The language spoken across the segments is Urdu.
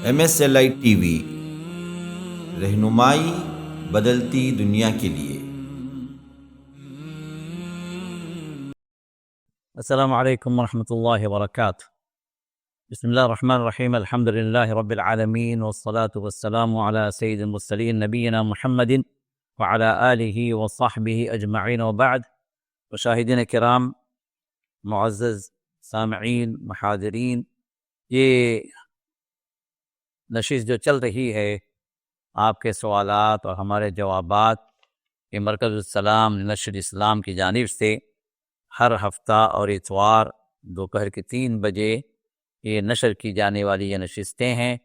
MSLI ٹی وی، رہنمائی بدلتی دنیا کے لیے۔ السلام علیکم ورحمۃ اللہ وبرکاتہ۔ بسم اللہ الرحمن الرحیم، الحمد للہ رب العالمین والصلاة والسلام علی سید المرسلین نبینا محمد وعلی آلہ وصحبہ اجمعین وبعد۔ مشاہدین کرام، معزز سامعین، محاضرین، یہ نشست جو چل رہی ہے، آپ کے سوالات اور ہمارے جوابات، یہ مرکز السلام نشر اسلام کی جانب سے ہر ہفتہ اور اتوار دوپہر کے 3 بجے یہ نشر کی جانے والی یہ نشستیں ہیں۔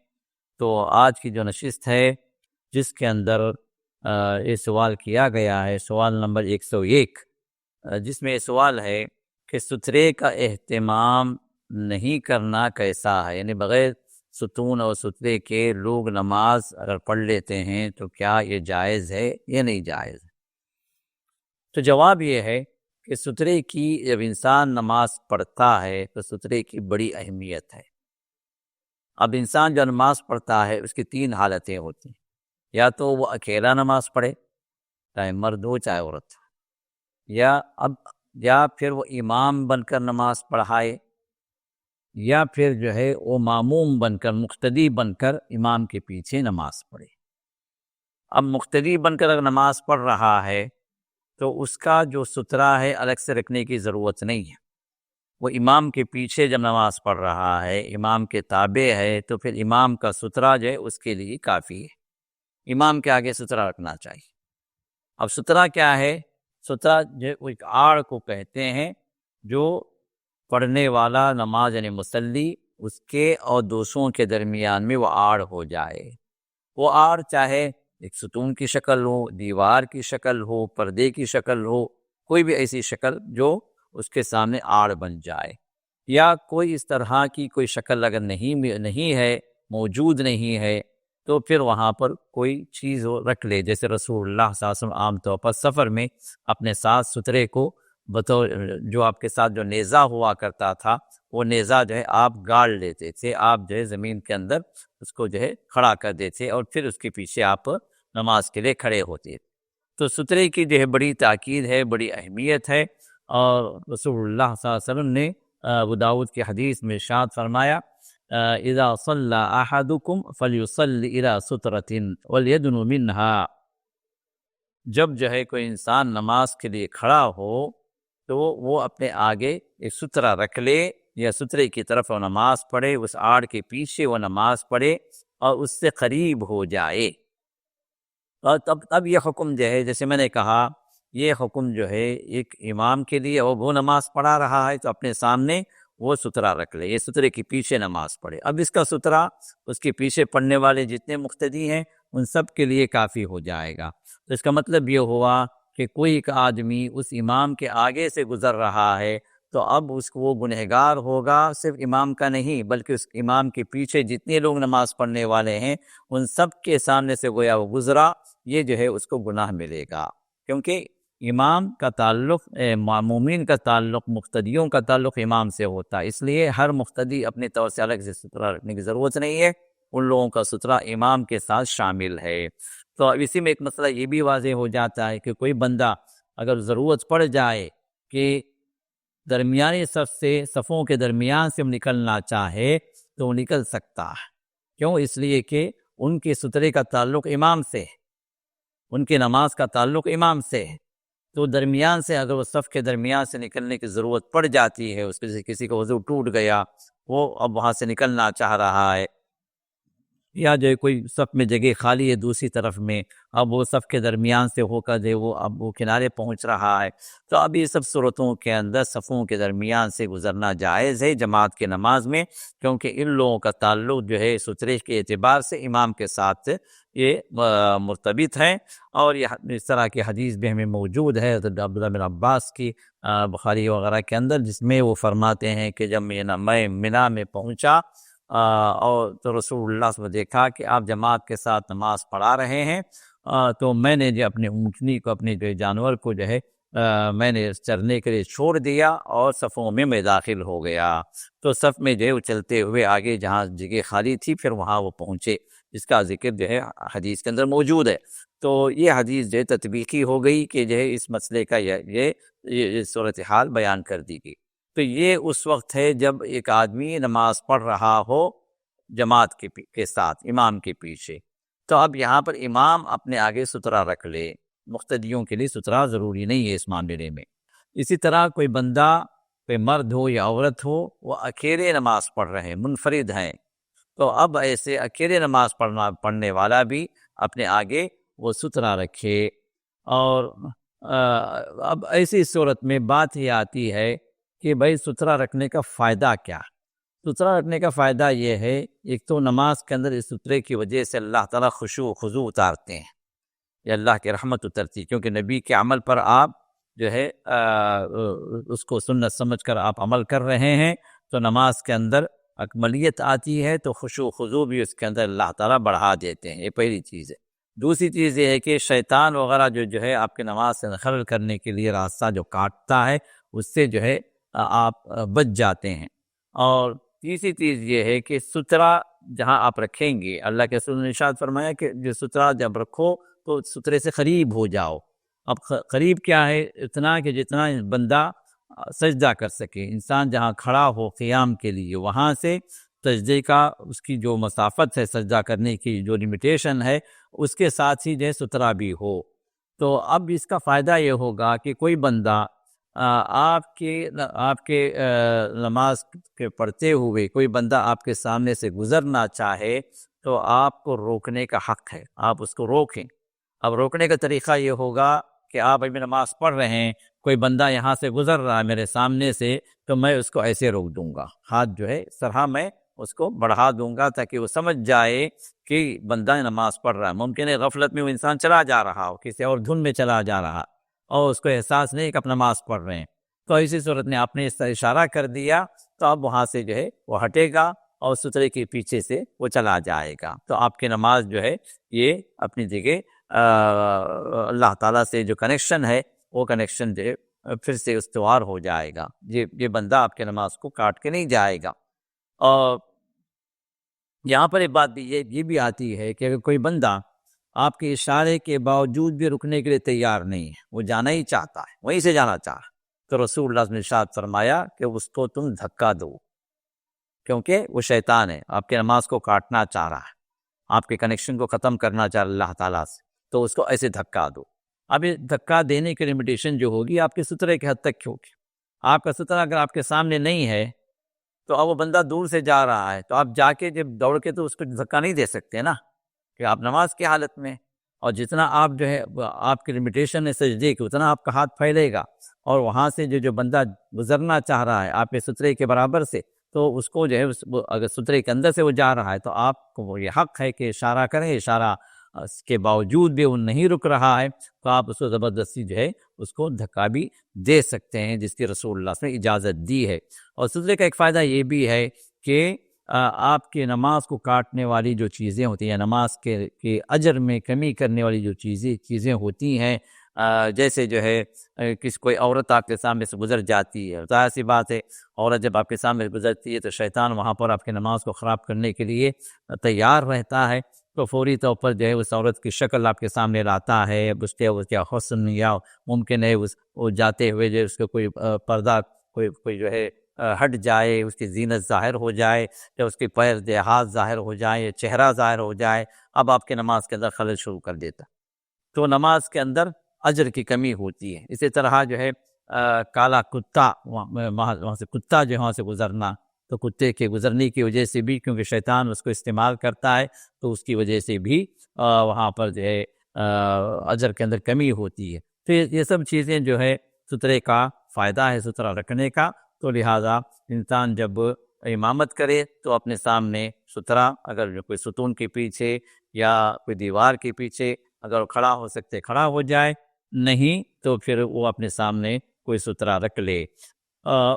تو آج کی جو نشست ہے، جس کے اندر یہ سوال کیا گیا ہے، سوال نمبر 101، جس میں یہ سوال ہے کہ سترے کا اہتمام نہیں کرنا کیسا ہے، یعنی بغیر ستون اور سترے کے لوگ نماز اگر پڑھ لیتے ہیں تو کیا یہ جائز ہے یا نہیں جائز ہے؟ تو جواب یہ ہے کہ سترے کی جب انسان نماز پڑھتا ہے تو سترے کی بڑی اہمیت ہے۔ اب انسان جو نماز پڑھتا ہے اس کی 3 حالتیں ہوتی ہیں، یا تو وہ اکیلا نماز پڑھے، چاہے مرد ہو چاہے عورت، یا پھر وہ امام بن کر نماز پڑھائے، یا پھر جو ہے وہ ماموم بن کر، مقتدی بن کر امام کے پیچھے نماز پڑھے۔ اب مقتدی بن کر اگر نماز پڑھ رہا ہے تو اس کا جو سترہ ہے الگ سے رکھنے کی ضرورت نہیں ہے۔ وہ امام کے پیچھے جب نماز پڑھ رہا ہے، امام کے تابع ہے، تو پھر امام کا سترہ جو ہے اس کے لیے کافی ہے۔ امام کے آگے سترہ رکھنا چاہیے۔ اب سترہ کیا ہے؟ سترہ جو ایک آڑ کو کہتے ہیں، جو پڑھنے والا نماز یعنی مصلی، اس کے اور دوسروں کے درمیان میں وہ آڑ ہو جائے۔ وہ آڑ چاہے ایک ستون کی شکل ہو، دیوار کی شکل ہو، پردے کی شکل ہو، کوئی بھی ایسی شکل جو اس کے سامنے آڑ بن جائے، یا کوئی اس طرح کی کوئی شکل اگر نہیں ہے، موجود نہیں ہے، تو پھر وہاں پر کوئی چیز رکھ لے۔ جیسے رسول اللہ صلی اللہ علیہ وسلم عام طور پر سفر میں اپنے ساتھ سترے کو بطور جو آپ کے ساتھ جو نیزہ ہوا کرتا تھا، وہ نیزہ جو ہے آپ گاڑ لیتے تھے، آپ جو ہے زمین کے اندر اس کو جو ہے کھڑا کر دیتے اور پھر اس کے پیچھے آپ نماز کے لیے کھڑے ہوتے۔ تو سترے کی جو ہے بڑی تاکید ہے، بڑی اہمیت ہے، اور رسول اللہ صلی اللہ علیہ وسلم نے ابو داؤد کی حدیث میں ارشاد فرمایا، اذا صلی احدکم فلیصلی الی سترۃ ولیدن منہا۔ جب جو ہے کوئی انسان نماز کے لیے کھڑا ہو تو وہ اپنے آگے ایک سترہ رکھ لے، یا سترے کی طرف وہ نماز پڑھے، اس آڑ کے پیچھے وہ نماز پڑھے اور اس سے قریب ہو جائے۔ اور تب یہ حکم جو ہے، جیسے میں نے کہا، یہ حکم جو ہے ایک امام کے لیے، اور وہ نماز پڑھا رہا ہے تو اپنے سامنے وہ سترہ رکھ لے، یہ سترے کے پیچھے نماز پڑھے۔ اب اس کا سترہ اس کے پیچھے پڑھنے والے جتنے مقتدی ہیں ان سب کے لیے کافی ہو جائے گا۔ تو اس کا مطلب یہ ہوا کہ کوئی ایک آدمی اس امام کے آگے سے گزر رہا ہے تو اب اس کو وہ گنہگار ہوگا، صرف امام کا نہیں بلکہ اس امام کے پیچھے جتنے لوگ نماز پڑھنے والے ہیں ان سب کے سامنے سے گویا وہ گزرا، یہ جو ہے اس کو گناہ ملے گا، کیونکہ امام کا تعلق، معمومین کا تعلق، مقتدیوں کا تعلق امام سے ہوتا ہے۔ اس لیے ہر مقتدی اپنے طور سے الگ سے سترہ رکھنے کی ضرورت نہیں ہے، ان لوگوں کا سترہ امام کے ساتھ شامل ہے۔ تو اب اسی میں ایک مسئلہ یہ بھی واضح ہو جاتا ہے کہ کوئی بندہ اگر ضرورت پڑ جائے کہ درمیانی صف سے، صفوں کے درمیان سے نکلنا چاہے تو وہ نکل سکتا ہے۔ کیوں؟ اس لیے کہ ان کے سترے کا تعلق امام سے ہے، ان کی نماز کا تعلق امام سے ہے، تو درمیان سے اگر وہ صف کے درمیان سے نکلنے کی ضرورت پڑ جاتی ہے، اس سے کسی کا وضو ٹوٹ گیا، وہ اب وہاں سے نکلنا چاہ رہا ہے، یا جو کوئی صف میں جگہ خالی ہے دوسری طرف میں، اب وہ صف کے درمیان سے ہو کر وہ اب وہ کنارے پہنچ رہا ہے، تو اب یہ سب صورتوں کے اندر صفوں کے درمیان سے گزرنا جائز ہے جماعت کی نماز میں، کیونکہ ان لوگوں کا تعلق جو ہے سترے کے اعتبار سے امام کے ساتھ یہ مرتبط ہے۔ اور یہ اس طرح کی حدیث بھی ہمیں موجود ہے حضرت عبداللہ بن عباس کی بخاری وغیرہ کے اندر، جس میں وہ فرماتے ہیں کہ جب میں منا میں پہنچا اور تو رسول اللہ صلی اللہ علیہ وسلم دیکھا کہ آپ جماعت کے ساتھ نماز پڑھا رہے ہیں، تو میں نے جو اپنے اونٹنی کو، اپنے جو جانور کو جو ہے میں نے چرنے کے لیے چھوڑ دیا اور صفوں میں داخل ہو گیا. تو صف میں جو ہے وہ چلتے ہوئے آگے جہاں جگہ خالی تھی پھر وہاں وہ پہنچے، جس کا ذکر جو ہے حدیث کے اندر موجود ہے. تو یہ حدیث جو ہے تطبیقی ہو گئی کہ جو ہے اس مسئلے کا یہ صورتحال بیان کر دی گئی. تو یہ اس وقت ہے جب ایک آدمی نماز پڑھ رہا ہو جماعت کے ساتھ امام کے پیچھے. تو اب یہاں پر امام اپنے آگے سترہ رکھ لے، مقتدیوں کے لیے سترہ ضروری نہیں ہے اس معاملے میں. اسی طرح کوئی بندہ، کوئی مرد ہو یا عورت ہو، وہ اکیلے نماز پڑھ رہے ہیں، منفرد ہیں، تو اب ایسے اکیلے نماز پڑھنے والا بھی اپنے آگے وہ سترہ رکھے. اور اب ایسی صورت میں بات یہ آتی ہے کہ بھائی سترہ رکھنے کا فائدہ کیا؟ سترہ رکھنے کا فائدہ یہ ہے، ایک تو نماز کے اندر اس سترے کی وجہ سے اللہ تعالیٰ خشوع و خضوع اتارتے ہیں، یا اللہ کی رحمت اترتی، کیونکہ نبی کے عمل پر آپ جو ہے اس کو سنت سمجھ کر آپ عمل کر رہے ہیں، تو نماز کے اندر اکملیت آتی ہے، تو خشوع و خضوع بھی اس کے اندر اللہ تعالیٰ بڑھا دیتے ہیں. یہ پہلی چیز ہے. دوسری چیز یہ ہے کہ شیطان وغیرہ جو ہے آپ کے نماز سے خلل کرنے کے لیے راستہ جو کاٹتا ہے، اس سے جو ہے آپ بچ جاتے ہیں. اور تیسری چیز یہ ہے کہ سترہ جہاں آپ رکھیں گے، اللہ کے رسول نے ارشاد فرمایا کہ جو سترہ جب رکھو تو سترے سے قریب ہو جاؤ. اب قریب کیا ہے؟ اتنا کہ جتنا بندہ سجدہ کر سکے. انسان جہاں کھڑا ہو قیام کے لیے، وہاں سے سجدے کا اس کی جو مسافت ہے، سجدہ کرنے کی جو لمیٹیشن ہے، اس کے ساتھ ہی جو ہے سترہ بھی ہو. تو اب اس کا فائدہ یہ ہوگا کہ کوئی بندہ آپ کے نماز کے پڑھتے ہوئے کوئی بندہ آپ کے سامنے سے گزرنا چاہے تو آپ کو روکنے کا حق ہے، آپ اس کو روکیں. اب روکنے کا طریقہ یہ ہوگا کہ آپ ابھی نماز پڑھ رہے ہیں، کوئی بندہ یہاں سے گزر رہا ہے میرے سامنے سے، تو میں اس کو ایسے روک دوں گا، ہاتھ جو ہے سرہا میں اس کو بڑھا دوں گا تاکہ وہ سمجھ جائے کہ بندہ نماز پڑھ رہا ہے. ممکن ہے غفلت میں وہ انسان چلا جا رہا ہو، کسی اور دھن میں چلا جا رہا اور اس کو احساس نہیں کہ آپ نماز پڑھ رہے ہیں. تو اسی صورت میں آپ نے اس طرح اشارہ کر دیا تو اب وہاں سے جو ہے وہ ہٹے گا اور سترے کے پیچھے سے وہ چلا جائے گا. تو آپ کی نماز جو ہے یہ اپنی جگہ اللہ تعالیٰ سے جو کنیکشن ہے، وہ کنیکشن جو ہے پھر سے استوار ہو جائے گا. یہ بندہ آپ کے نماز کو کاٹ کے نہیں جائے گا. اور یہاں پر ایک بات بھی یہ بھی آتی ہے کہ اگر کوئی بندہ آپ کے اشارے کے باوجود بھی رکنے کے لیے تیار نہیں ہے، وہ جانا ہی چاہتا ہے، وہیں سے جانا چاہتا، تو رسول اللہ نے ارشاد فرمایا کہ اس کو تم دھکا دو، کیونکہ وہ شیطان ہے، آپ کی نماز کو کاٹنا چاہ رہا ہے، آپ کے کنیکشن کو ختم کرنا چاہ رہا اللہ تعالیٰ سے، تو اس کو ایسے دھکا دو. اب یہ دھکا دینے کی لمیٹیشن جو ہوگی آپ کے سترے کے حد تک ہوگی. آپ کا سترہ اگر آپ کے سامنے نہیں ہے تو اب وہ بندہ دور سے جا رہا ہے، تو آپ جا کے جب دوڑ کے تو اس کو دھکا نہیں دے سکتے نا، کہ آپ نماز کی حالت میں، اور جتنا آپ جو ہے آپ کی لمیٹیشن ہے سجدے کی، اتنا آپ کا ہاتھ پھیلے گا، اور وہاں سے جو بندہ گزرنا چاہ رہا ہے آپ کے سترے کے برابر سے، تو اس کو جو ہے اگر سترے کے اندر سے وہ جا رہا ہے تو آپ کو یہ حق ہے کہ اشارہ کریں. اشارہ اس کے باوجود بھی وہ نہیں رک رہا ہے تو آپ اس کو زبردستی جو ہے اس کو دھکا بھی دے سکتے ہیں، جس کی رسول اللہ نے اجازت دی ہے. اور سترے کا ایک فائدہ یہ بھی ہے کہ آپ کے نماز کو کاٹنے والی جو چیزیں ہوتی ہیں، نماز کے اجر میں کمی کرنے والی جو چیزیں ہوتی ہیں، جیسے جو ہے کوئی عورت آپ کے سامنے سے گزر جاتی ہے، ظاہر سی بات ہے عورت جب آپ کے سامنے گزرتی ہے تو شیطان وہاں پر آپ کی نماز کو خراب کرنے کے لیے تیار رہتا ہے، تو فوری طور پر جو ہے اس عورت کی شکل آپ کے سامنے لاتا ہے، اس کے حسن، یا ممکن ہے وہ جاتے ہوئے جو اس کا کوئی پردہ کوئی جو ہے ہٹ جائے، اس کی زینت ظاہر ہو جائے، یا اس کے پیر ہاتھ ظاہر ہو جائے، یا چہرہ ظاہر ہو جائے، اب آپ کے نماز کے اندر خلل شروع کر دیتا، تو نماز کے اندر اجر کی کمی ہوتی ہے. اسی طرح جو ہے کالا کتا، وہاں سے کتا جو ہے وہاں سے گزرنا، تو کتے کے گزرنے کی وجہ سے بھی، کیونکہ شیطان اس کو استعمال کرتا ہے، تو اس کی وجہ سے بھی وہاں پر جو ہے اجر کے اندر کمی ہوتی ہے. تو یہ سب چیزیں جو ہے سترے کا فائدہ ہے، سترہ رکھنے کا. تو لہٰذا انسان جب امامت کرے تو اپنے سامنے سترہ، اگر کوئی ستون کے پیچھے یا کوئی دیوار کے پیچھے اگر کھڑا ہو سکتے کھڑا ہو جائے، نہیں تو پھر وہ اپنے سامنے کوئی سترہ رکھ لے.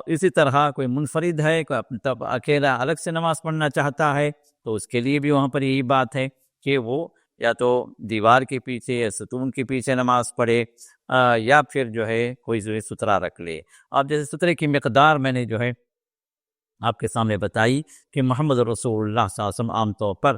اسی طرح کوئی منفرد ہے، کوئی اکیلا الگ سے نماز پڑھنا چاہتا ہے، تو اس کے لیے بھی وہاں پر یہی بات ہے کہ وہ یا تو دیوار کے پیچھے یا ستون کے پیچھے نماز پڑھے، یا پھر جو ہے کوئی جو ہے سترا رکھ لے۔ اب جیسے سترے کی مقدار میں نے جو ہے آپ کے سامنے بتائی کہ محمد رسول اللہ صلی اللہ علیہ وسلم عام طور پر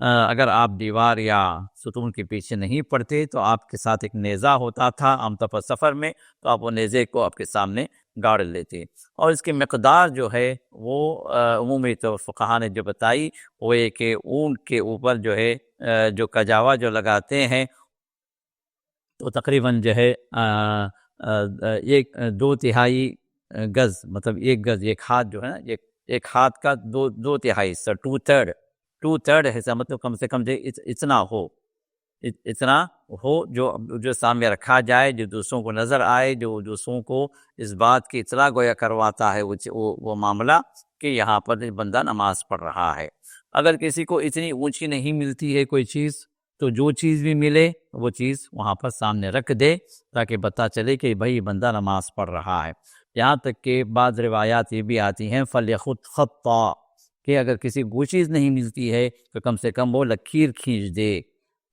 اگر آپ دیوار یا ستون کے پیچھے نہیں پڑتے تو آپ کے ساتھ ایک نیزہ ہوتا تھا عام طور پر سفر میں، تو آپ وہ نیزے کو آپ کے سامنے گاڑ لیتے، اور اس کی مقدار جو ہے وہ عمومی طور فقہا نے جو بتائی وہ یہ کہ اونٹ کے اوپر جو ہے جو کجاوا جو لگاتے ہیں تو تقریباً جو ہے ایک 2/3 گز، مطلب 1 گز، ایک ہاتھ جو ہے نا، ایک ہاتھ کا 2/3 حصہ، 2/3 حصہ، مطلب کم سے کم جو اتنا ہو جو سامنے رکھا جائے، جو دوسروں کو نظر آئے، جو دوسروں کو اس بات کی اطلاع گویا کرواتا ہے وہ معاملہ کہ یہاں پر بندہ نماز پڑھ رہا ہے۔ اگر کسی کو اتنی اونچی نہیں ملتی ہے کوئی چیز، تو جو چیز بھی ملے وہ چیز وہاں پر سامنے رکھ دے تاکہ پتہ چلے کہ بھائی بندہ نماز پڑھ رہا ہے۔ یہاں تک کہ بعض روایات یہ بھی آتی ہیں فَلْيَخُطْ خَطًّا، کہ اگر کسی کو چیز نہیں ملتی ہے تو کم سے کم وہ لکیر کھینچ دے۔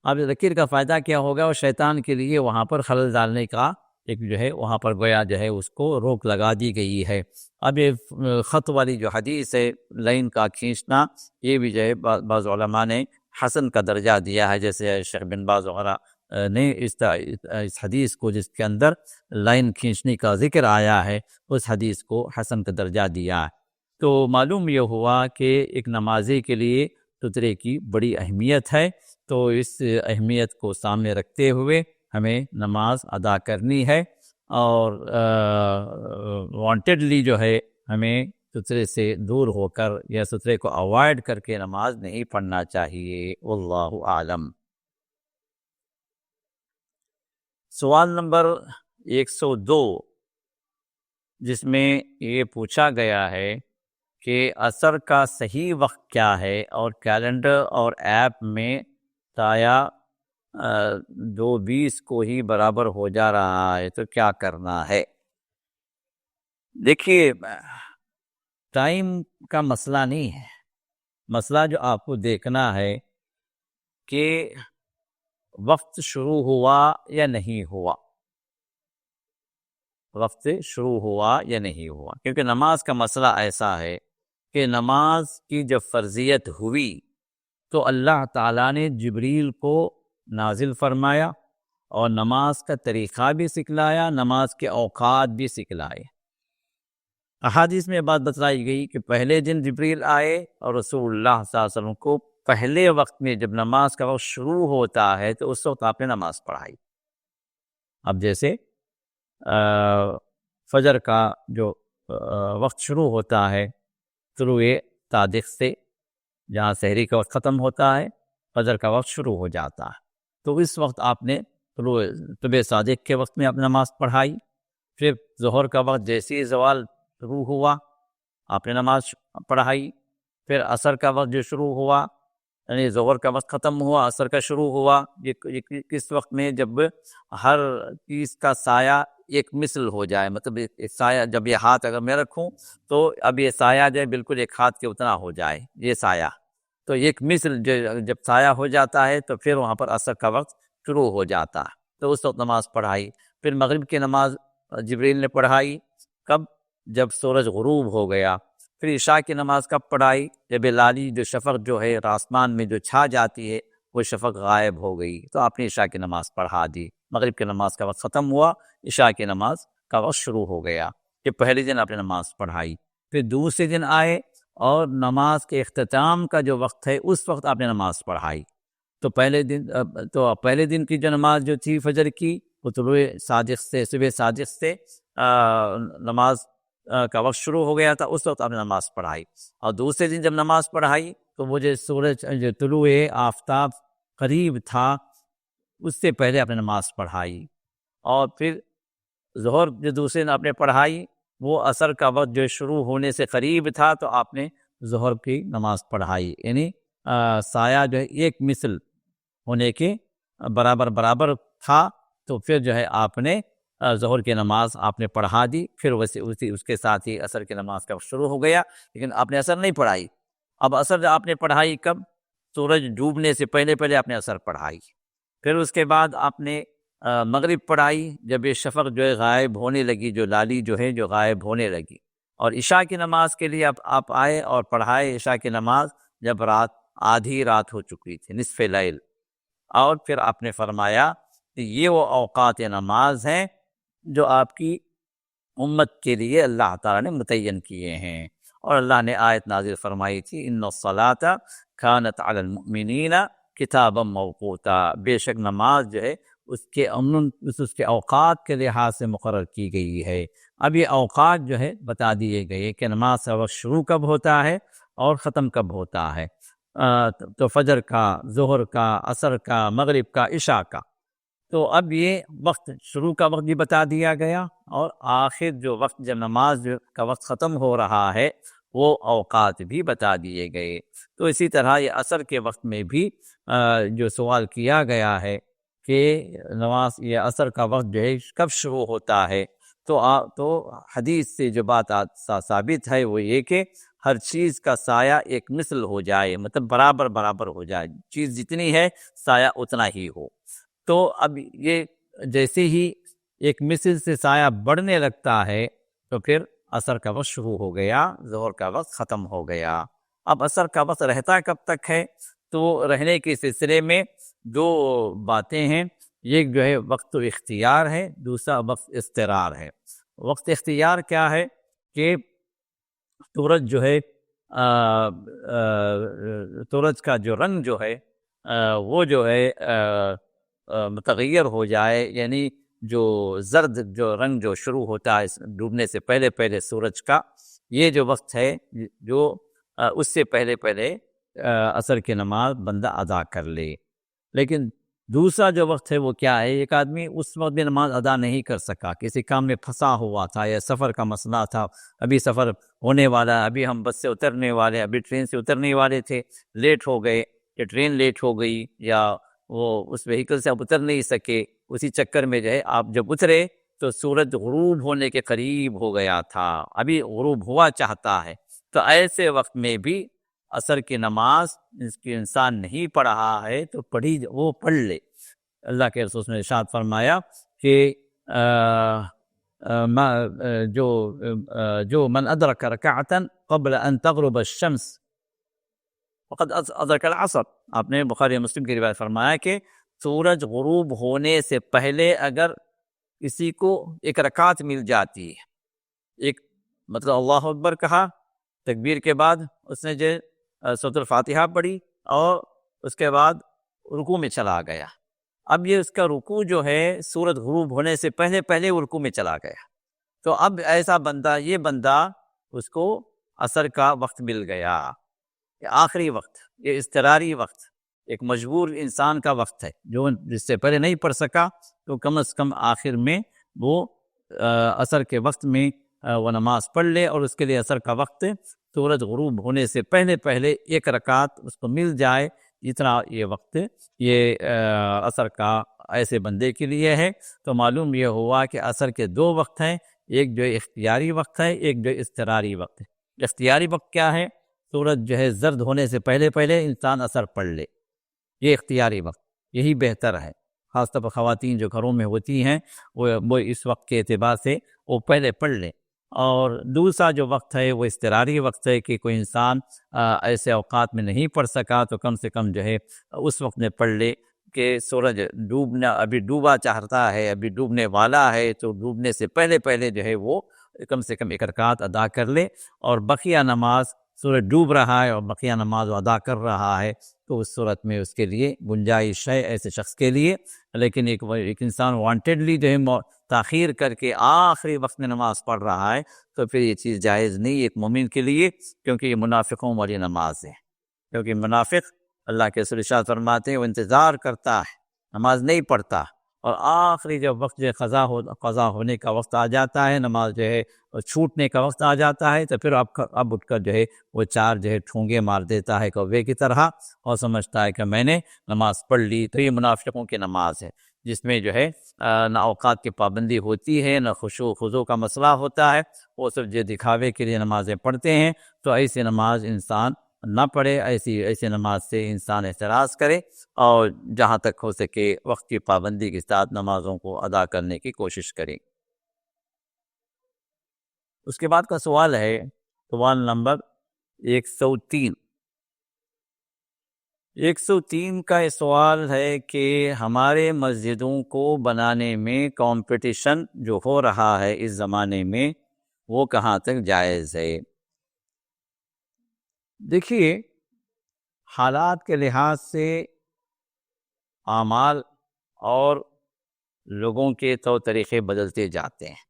اب لکیر کا فائدہ کیا ہوگا؟ وہ شیطان کے لیے وہاں پر خلل ڈالنے کا ایک جو ہے وہاں پر گویا جو ہے اس کو روک لگا دی گئی ہے۔ اب یہ خط والی جو حدیث ہے، لائن کا کھینچنا، یہ بھی جو ہے بعض علماء نے حسن کا درجہ دیا ہے، جیسے شیخ بن باز وغیرہ نے اس حدیث کو جس کے اندر لائن کھینچنے کا ذکر آیا ہے اس حدیث کو حسن کا درجہ دیا ہے۔ تو معلوم یہ ہوا کہ ایک نمازی کے لیے سترے کی بڑی اہمیت ہے، تو اس اہمیت کو سامنے رکھتے ہوئے ہمیں نماز ادا کرنی ہے، اور وانٹیڈلی جو ہے ہمیں سترے سے دور ہو کر یا سترے کو اوائڈ کر کے نماز نہیں پڑھنا چاہیے۔ واللہ اعلم۔ سوال نمبر 102، جس میں یہ پوچھا گیا ہے کہ عصر کا صحیح وقت کیا ہے، اور کیلنڈر اور ایپ میں سایہ 2:20 کو ہی برابر ہو جا رہا ہے، تو کیا کرنا ہے؟ دیکھیے، ٹائم کا مسئلہ نہیں ہے، مسئلہ جو آپ کو دیکھنا ہے کہ وقت شروع ہوا یا نہیں ہوا، وقت شروع ہوا یا نہیں ہوا، کیونکہ نماز کا مسئلہ ایسا ہے کہ نماز کی جب فرضیت ہوئی تو اللہ تعالیٰ نے جبریل کو نازل فرمایا اور نماز کا طریقہ بھی سکھلایا، نماز کے اوقات بھی سکھلائے۔ احادیث میں بات بتلائی گئی کہ پہلے دن جبریل آئے اور رسول اللہ صلی اللہ علیہ وسلم کو پہلے وقت میں جب نماز کا وقت شروع ہوتا ہے تو اس وقت آپ نے نماز پڑھائی۔ اب جیسے فجر کا جو وقت شروع ہوتا ہے طلوع صادق سے، جہاں سحری کا وقت ختم ہوتا ہے فجر کا وقت شروع ہو جاتا ہے، تو اس وقت آپ نے طلوع صادق کے وقت میں آپ نماز پڑھائی۔ پھر ظہر کا وقت جیسے ہی زوال شروع ہوا آپ نے نماز پڑھائی۔ پھر عصر کا وقت جو شروع ہوا، یعنی ظہر کا وقت ختم ہوا عصر کا شروع ہوا، یہ کس وقت میں؟ جب ہر چیز کا سایہ ایک مثل ہو جائے، مطلب ایک سایہ، جب یہ ہاتھ اگر میں رکھوں تو اب یہ سایہ جو ہے بالکل ایک ہاتھ کے اتنا ہو جائے، یہ سایہ، تو ایک مثل جب سایہ ہو جاتا ہے تو پھر وہاں پر عصر کا وقت شروع ہو جاتا ہے، تو اس وقت نماز پڑھائی۔ پھر مغرب کی نماز جبریل نے پڑھائی، کب؟ جب سورج غروب ہو گیا۔ پھر عشاء کی نماز کب پڑھائی؟ جب لالی جو شفق جو ہے آسمان میں جو چھا جاتی ہے وہ شفق غائب ہو گئی، تو آپ نے عشاء کی نماز پڑھا دی۔ مغرب کی نماز کا وقت ختم ہوا، عشاء کی نماز کا وقت شروع ہو گیا، کہ پہلے دن آپ نے نماز پڑھائی۔ پھر دوسرے دن آئے اور نماز کے اختتام کا جو وقت ہے اس وقت آپ نے نماز پڑھائی۔ تو پہلے دن کی جو نماز جو تھی فجر کی، وہ طلوع صادق سے، صبح صادق سے نماز کا وقت شروع ہو گیا تھا، اس وقت آپ نے نماز پڑھائی۔ اور دوسرے دن جب نماز پڑھائی تو وہ جو سورج جو طلوع آفتاب قریب تھا اس سے پہلے آپ نے نماز پڑھائی۔ اور پھر ظہر جو دوسرے دن آپ نے پڑھائی وہ عصر کا وقت جو شروع ہونے سے قریب تھا تو آپ نے ظہر کی نماز پڑھائی، یعنی سایہ جو ہے ایک مثل ہونے کے برابر تھا، تو پھر جو ہے آپ نے ظہر کی نماز آپ نے پڑھا دی۔ پھر اس کے ساتھ ہی عصر کی نماز کا شروع ہو گیا، لیکن آپ نے عصر نہیں پڑھائی۔ اب عصر آپ نے پڑھائی کب؟ سورج ڈوبنے سے پہلے پہلے آپ نے عصر پڑھائی، پھر اس کے بعد آپ نے مغرب پڑھائی جب یہ شفق جو ہے غائب ہونے لگی، جو لالی جو ہے جو غائب ہونے لگی، اور عشاء کی نماز کے لیے آپ آئے اور پڑھائے عشاء کی نماز جب آدھی رات ہو چکی تھی، نصف لیل، اور پھر آپ نے فرمایا کہ یہ وہ اوقات نماز ہیں جو آپ کی امت کے لیے اللہ تعالیٰ نے متعین کیے ہیں، اور اللہ نے آیت نازل فرمائی تھی ان الصلاۃ کانت علی المؤمنین کتابا موقوتا، بے شک نماز جو ہے اس کے اوقات کے لحاظ سے مقرر کی گئی ہے۔ اب یہ اوقات جو ہے بتا دیے گئے کہ نماز کا وقت شروع کب ہوتا ہے اور ختم کب ہوتا ہے، تو فجر کا، ظہر کا، عصر کا، مغرب کا، عشاء کا۔ تو اب یہ وقت شروع کا وقت بھی بتا دیا گیا، اور آخر جو وقت جب نماز کا وقت ختم ہو رہا ہے وہ اوقات بھی بتا دیے گئے۔ تو اسی طرح یہ عصر کے وقت میں بھی جو سوال کیا گیا ہے کہ نماز یہ عصر کا وقت جو ہے کب شروع ہوتا ہے، تو حدیث سے جو بات ثابت ہے وہ یہ کہ ہر چیز کا سایہ ایک مثل ہو جائے، مطلب برابر ہو جائے، چیز جتنی ہے سایہ اتنا ہی ہو۔ تو اب یہ جیسے ہی ایک مثل سے سایہ بڑھنے لگتا ہے تو پھر عصر کا وقت شروع ہو گیا، ظہر کا وقت ختم ہو گیا۔ اب عصر کا وقت رہتا کب تک ہے؟ تو رہنے کے سلسلے میں دو باتیں ہیں، ایک جو ہے وقت اختیار ہے، دوسرا وقت اضطرار ہے۔ وقت اختیار کیا ہے کہ سورج جو ہے سورج کا جو رنگ جو ہے وہ جو ہے متغیر ہو جائے، یعنی جو زرد جو رنگ جو شروع ہوتا ہے ڈوبنے سے پہلے پہلے سورج کا، یہ جو وقت ہے جو اس سے پہلے پہلے عصر کی نماز بندہ ادا کر لے۔ لیکن دوسرا جو وقت ہے وہ کیا ہے؟ ایک آدمی اس وقت بھی نماز ادا نہیں کر سکا، کسی کام میں پھنسا ہوا تھا یا سفر کا مسئلہ تھا، ابھی سفر ہونے والا، ابھی ہم بس سے اترنے والے، ابھی ٹرین سے اترنے والے تھے، لیٹ ہو گئے یا ٹرین لیٹ ہو گئی یا وہ اس وہیکل سے آپ اتر نہیں سکے، اسی چکر میں جو ہے آپ جب اترے تو سورج غروب ہونے کے قریب ہو گیا تھا، ابھی غروب ہوا چاہتا ہے، تو ایسے وقت میں بھی عصر کی نماز اس کی انسان نہیں پڑھ رہا ہے تو وہ پڑھ لے۔ اللہ کے رسول نے ارشاد فرمایا کہ جو من ادرک رکعتا قبل ان تغرب الشمس فقد ادرک العصر، آپ نے بخاری مسلم کی روایت فرمایا کہ سورج غروب ہونے سے پہلے اگر کسی کو ایک رکعت مل جاتی ہے، ایک مطلب اللہ اکبر کہا، تکبیر کے بعد اس نے جو سورۃ الفاتحہ پڑھی اور اس کے بعد رکوع میں چلا گیا، اب یہ اس کا رکوع جو ہے سورج غروب ہونے سے پہلے پہلے وہ رکوع میں چلا گیا، تو اب ایسا بندہ، یہ بندہ اس کو عصر کا وقت مل گیا، یہ آخری وقت، یہ اضطراری وقت، ایک مجبور انسان کا وقت ہے، جو جس سے پہلے نہیں پڑھ سکا تو کم از کم آخر میں وہ عصر کے وقت میں وہ نماز پڑھ لے، اور اس کے لیے عصر کا وقت سورج غروب ہونے سے پہلے پہلے ایک رکعت اس کو مل جائے، جتنا یہ وقت یہ عصر کا ایسے بندے کے لیے ہے۔ تو معلوم یہ ہوا کہ عصر کے دو وقت ہیں، ایک جو اختیاری وقت ہے، ایک جو اضطراری وقت ہے۔ اختیاری وقت کیا ہے؟ سورج جو ہے زرد ہونے سے پہلے پہلے انسان عصر پڑھ لے، یہ اختیاری وقت، یہی بہتر ہے، خاص طور پر خواتین جو گھروں میں ہوتی ہیں وہ اس وقت کے اعتبار سے وہ پہلے پڑھ لیں۔ اور دوسرا جو وقت ہے وہ اضطراری وقت ہے کہ کوئی انسان ایسے اوقات میں نہیں پڑھ سکا تو کم سے کم جو ہے اس وقت میں پڑھ لے کہ سورج ابھی ڈوبا چاہتا ہے، ابھی ڈوبنے والا ہے، تو ڈوبنے سے پہلے پہلے جو ہے وہ کم سے کم ایک رکعت ادا کر لے، اور بقیہ نماز سورج ڈوب رہا ہے اور بقیہ نماز ادا کر رہا ہے تو اس صورت میں اس کے لیے گنجائش ہے ایسے شخص کے لیے۔ لیکن ایک انسان وانٹیڈلی جو ہے تاخیر کر کے آخری وقت میں نماز پڑھ رہا ہے تو پھر یہ چیز جائز نہیں ایک مومن کے لیے، کیونکہ یہ منافقوں والی نماز ہے، کیونکہ منافق اللہ کے رسول ارشاد فرماتے ہیں وہ انتظار کرتا ہے، نماز نہیں پڑھتا، اور آخری جب وقت جو قضا ہونے کا وقت آ جاتا ہے، نماز جو ہے چھوٹنے کا وقت آ جاتا ہے، تو پھر اب اٹھ کر جو ہے وہ چار جو ہے ٹھونگے مار دیتا ہے کوے کی طرح، اور سمجھتا ہے کہ میں نے نماز پڑھ لی۔ تو یہ منافقوں کی نماز ہے، جس میں جو ہے نہ اوقات کی پابندی ہوتی ہے، نہ خشوع خضوع کا مسئلہ ہوتا ہے، وہ صرف جو دکھاوے کے لیے نمازیں پڑھتے ہیں، تو ایسی نماز انسان نہ پڑھے، ایسی نماز سے انسان احتراز کرے اور جہاں تک ہو سکے وقت کی پابندی کے ساتھ نمازوں کو ادا کرنے کی کوشش کرے۔ اس کے بعد کا سوال ہے سوال نمبر 103۔ 103 کا یہ سوال ہے کہ ہمارے مسجدوں کو بنانے میں کمپٹیشن جو ہو رہا ہے اس زمانے میں وہ کہاں تک جائز ہے؟ دیکھیے، حالات کے لحاظ سے اعمال اور لوگوں کے طور طریقے بدلتے جاتے ہیں۔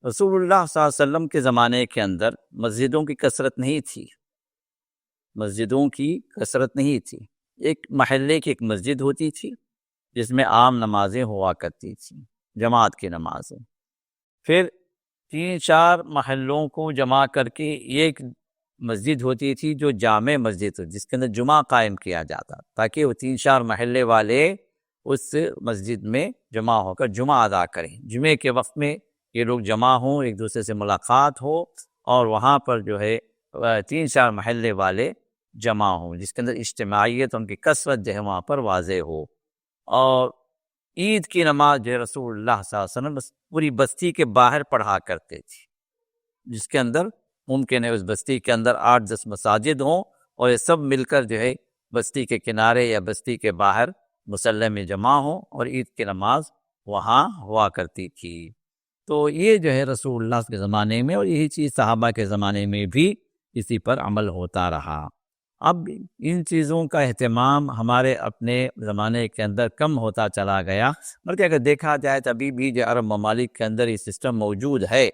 رسول اللہ صلی اللہ علیہ وسلم کے زمانے کے اندر مسجدوں کی کثرت نہیں تھی۔ ایک محلے کی ایک مسجد ہوتی تھی جس میں عام نمازیں ہوا کرتی تھیں، جماعت کی نمازیں۔ پھر 3-4 محلوں کو جمع کر کے ایک مسجد ہوتی تھی جو جامع مسجد تھی، جس کے اندر جمعہ قائم کیا جاتا تاکہ وہ 3-4 محلے والے اس مسجد میں جمع ہو کر جمعہ ادا کریں۔ جمعے کے وقت میں یہ لوگ جمع ہوں، ایک دوسرے سے ملاقات ہو اور وہاں پر جو ہے 3-4 محلے والے جمع ہوں، جس کے اندر اجتماعیت، ان کی کثرت جو ہے وہاں پر واضح ہو۔ اور عید کی نماز جو ہے رسول اللہ صلی اللہ علیہ وسلم پوری بستی کے باہر پڑھا کرتے تھے، جس کے اندر ممکن ہے اس بستی کے اندر 8-10 مساجد ہوں اور یہ سب مل کر جو ہے بستی کے کنارے یا بستی کے باہر مصلی میں جمع ہوں اور عید کی نماز وہاں ہوا کرتی تھی۔ تو یہ جو ہے رسول اللہ کے زمانے میں، اور یہی چیز صحابہ کے زمانے میں بھی اسی پر عمل ہوتا رہا۔ اب ان چیزوں کا اہتمام ہمارے اپنے زمانے کے اندر کم ہوتا چلا گیا، بلکہ اگر دیکھا جائے تو ابھی بھی جو عرب ممالک کے اندر یہ سسٹم موجود ہے۔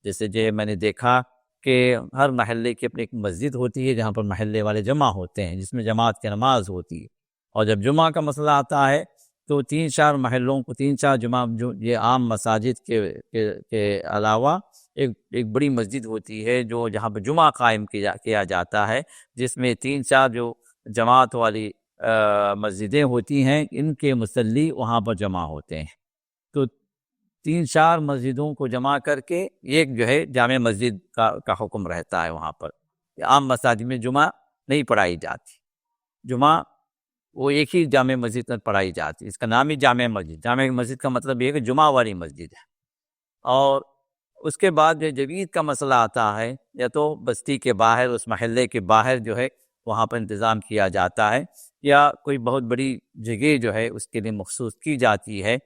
جیسے جو میں نے دیکھا کہ ہر محلے کی اپنی ایک مسجد ہوتی ہے جہاں پر محلے والے جمع ہوتے ہیں، جس میں جماعت کی نماز ہوتی ہے، اور جب جمعہ کا مسئلہ آتا ہے تو 3-4 محلوں کو 3-4 جمعہ جو یہ عام مساجد کے علاوہ ایک بڑی مسجد ہوتی ہے جو جہاں پہ جمعہ قائم کیا جاتا ہے، جس میں 3-4 جو جماعت والی مسجدیں ہوتی ہیں ان کے مصلی وہاں پر جمع ہوتے ہیں۔ تو 3-4 مسجدوں کو جمع کر کے ایک جو ہے جامع مسجد کا حکم رہتا ہے وہاں پر۔ عام مساجد میں جمعہ نہیں پڑھائی جاتی، جمعہ وہ ایک ہی جامع مسجد میں پڑھائی جاتی ہے، اس کا نام ہی جامع مسجد۔ جامع مسجد کا مطلب یہ ہے کہ جمعہ والی مسجد ہے۔ اور اس کے بعد جب عید کا مسئلہ آتا ہے یا تو بستی کے باہر، اس محلے کے باہر جو ہے وہاں پر انتظام کیا جاتا ہے، یا کوئی بہت بڑی جگہ جو ہے اس کے لیے مخصوص کی جاتی ہے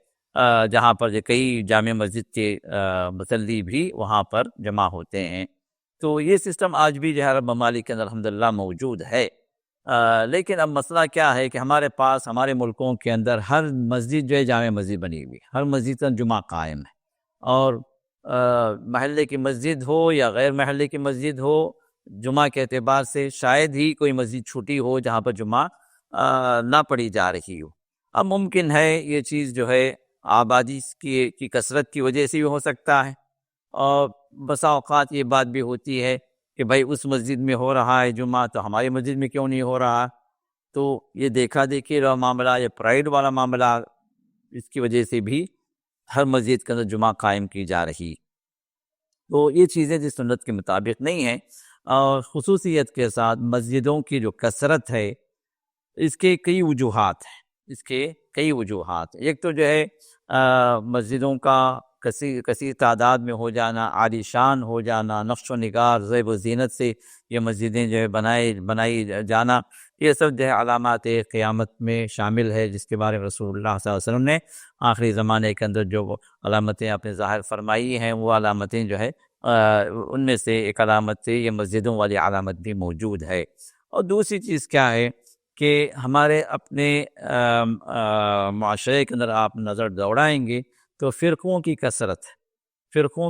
جہاں پر جو کئی جامع مسجد کے مصلی بھی وہاں پر جمع ہوتے ہیں۔ تو یہ سسٹم آج بھی جو ہے عرب ممالک کے اندر الحمدللہ موجود ہے۔ لیکن اب مسئلہ کیا ہے کہ ہمارے پاس ہمارے ملکوں کے اندر ہر مسجد جو ہے جامع مسجد بنی ہوئی ہے، ہر مسجد کا جمعہ قائم ہے، اور محلے کی مسجد ہو یا غیر محلے کی مسجد ہو، جمعہ کے اعتبار سے شاید ہی کوئی مسجد چھوٹی ہو جہاں پر جمعہ نہ پڑھی جا رہی ہو۔ اب ممکن ہے یہ چیز جو ہے آبادی کی کثرت کی وجہ سے بھی ہو سکتا ہے، اور بسا اوقات یہ بات بھی ہوتی ہے کہ بھائی اس مسجد میں ہو رہا ہے جمعہ تو ہماری مسجد میں کیوں نہیں ہو رہا۔ تو یہ دیکھا دیکھی والا معاملہ، یہ پرائیڈ والا معاملہ، اس کی وجہ سے بھی ہر مسجد کے اندر جمعہ قائم کی جا رہی۔ تو یہ چیزیں جس سنت کے مطابق نہیں ہیں، اور خصوصیت کے ساتھ مسجدوں کی جو کثرت ہے اس کے کئی وجوہات ہیں۔ ایک تو جو ہے مسجدوں کا کثیر تعداد میں ہو جانا، عالی شان ہو جانا، نقش و نگار، زیب و زینت سے یہ مسجدیں جو ہے بنائی جانا، یہ سب جو ہے علامات قیامت میں شامل ہے، جس کے بارے میں رسول اللہ صلی اللہ علیہ وسلم نے آخری زمانے کے اندر جو علامتیں اپنے ظاہر فرمائی ہیں، وہ علامتیں جو ہے ان میں سے ایک علامت سے یہ مسجدوں والی علامت بھی موجود ہے۔ اور دوسری چیز کیا ہے کہ ہمارے اپنے معاشرے کے اندر آپ نظر دوڑائیں گے تو فرقوں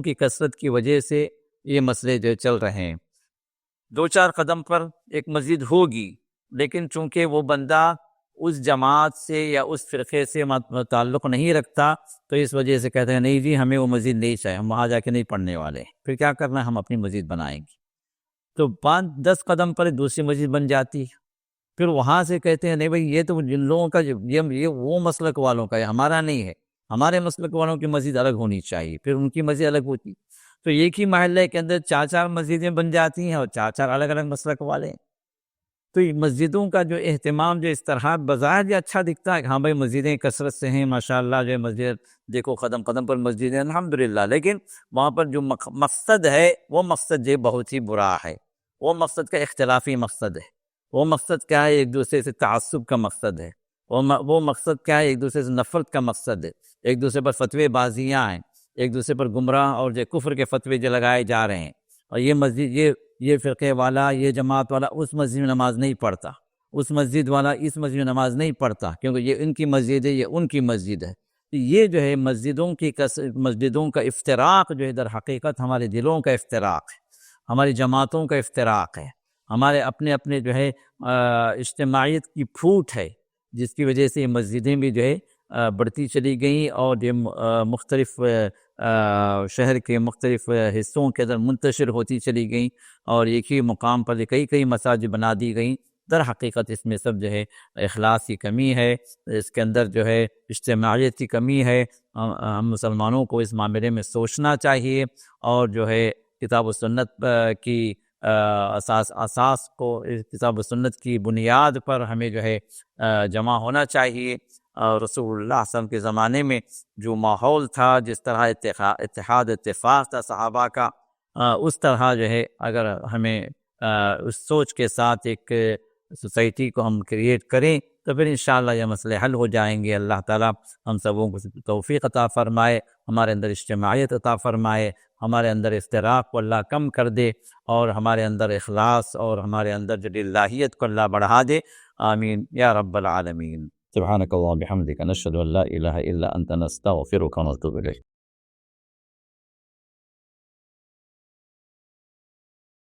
کی کثرت کی وجہ سے یہ مسئلے جو چل رہے ہیں۔ 2-4 قدم پر ایک مسجد ہوگی، لیکن چونکہ وہ بندہ اس جماعت سے یا اس فرقے سے تعلق نہیں رکھتا، تو اس وجہ سے کہتے ہیں نہیں جی ہمیں وہ مسجد نہیں چاہیے، ہم وہاں جا کے نہیں پڑھنے والے، پھر کیا کرنا ہے، ہم اپنی مسجد بنائیں گے۔ تو 5-10 قدم پر دوسری مسجد بن جاتی ہے، پھر وہاں سے کہتے ہیں نہیں بھائی یہ تو جن لوگوں کا یہ وہ مسلک والوں کا ہے، ہمارا نہیں ہے، ہمارے مسلک والوں کی مسجد الگ ہونی چاہیے، پھر ان کی مسجد الگ ہوتی۔ تو ایک ہی محلے کے اندر 4 مسجدیں بن جاتی ہیں اور 4 الگ الگ مسلک والے ہیں۔ تو یہ مسجدوں کا جو اہتمام جو اس طرح بظاہر یہ اچھا دکھتا ہے کہ ہاں بھائی مسجدیں کثرت سے ہیں، ماشاءاللہ جو ہے مسجد دیکھو قدم قدم پر مسجد ہے الحمدللہ، لیکن وہاں پر جو مقصد ہے وہ مقصد جو بہت ہی برا ہے۔ وہ مقصد کا اختلافی مقصد ہے۔ وہ مقصد کیا ہے؟ ایک دوسرے سے تعصب کا مقصد ہے۔ وہ مقصد کیا ہے؟ ایک دوسرے سے نفرت کا مقصد ہے۔ ایک دوسرے پر فتوے بازیاں ہیں، ایک دوسرے پر گمراہ اور جو کفر کے فتوے جو لگائے جا رہے ہیں۔ اور یہ مسجد یہ فرقے والا، یہ جماعت والا اس مسجد میں نماز نہیں پڑھتا، اس مسجد والا اس مسجد میں نماز نہیں پڑھتا، کیونکہ یہ ان کی مسجد ہے، یہ ان کی مسجد ہے۔ یہ جو ہے مسجدوں کا افتراق جو ہے در حقیقت ہمارے دلوں کا افتراق ہے، ہماری جماعتوں کا افتراق ہے، ہمارے اپنے جو ہے اجتماعیت کی پھوٹ ہے، جس کی وجہ سے یہ مسجدیں بھی جو ہے بڑھتی چلی گئیں اور یہ مختلف شہر کے مختلف حصوں کے اندر منتشر ہوتی چلی گئیں اور ایک ہی مقام پر کئی مساجد بنا دی گئیں۔ در حقیقت اس میں سب جو ہے اخلاص کی کمی ہے، اس کے اندر جو ہے اجتماعیت کی کمی ہے۔ ہم مسلمانوں کو اس معاملے میں سوچنا چاہیے اور جو ہے کتاب و سنت کی اساس کو، کتاب و سنت کی بنیاد پر ہمیں جو ہے جمع ہونا چاہیے۔ رسول اللہ صلی اللہ علیہ وسلم کے زمانے میں جو ماحول تھا، جس طرح اتحاد اتفاق تھا صحابہ کا، اس طرح جو ہے اگر ہمیں اس سوچ کے ساتھ ایک سوسائٹی کو ہم کریٹ کریں تو پھر انشاءاللہ یہ مسئلے حل ہو جائیں گے۔ اللہ تعالیٰ ہم سبوں کو توفیق عطا فرمائے، ہمارے اندر اجتماعیت عطا فرمائے، ہمارے اندر افتراق کو اللہ کم کر دے اور ہمارے اندر اخلاص اور ہمارے اندر جو للہیت کو اللہ بڑھا دے۔ آمین یا رب العالمین۔ سبحانك اللهم وبحمدك نشهد ان لا اله الا انت نستغفرك ونتوب اليك۔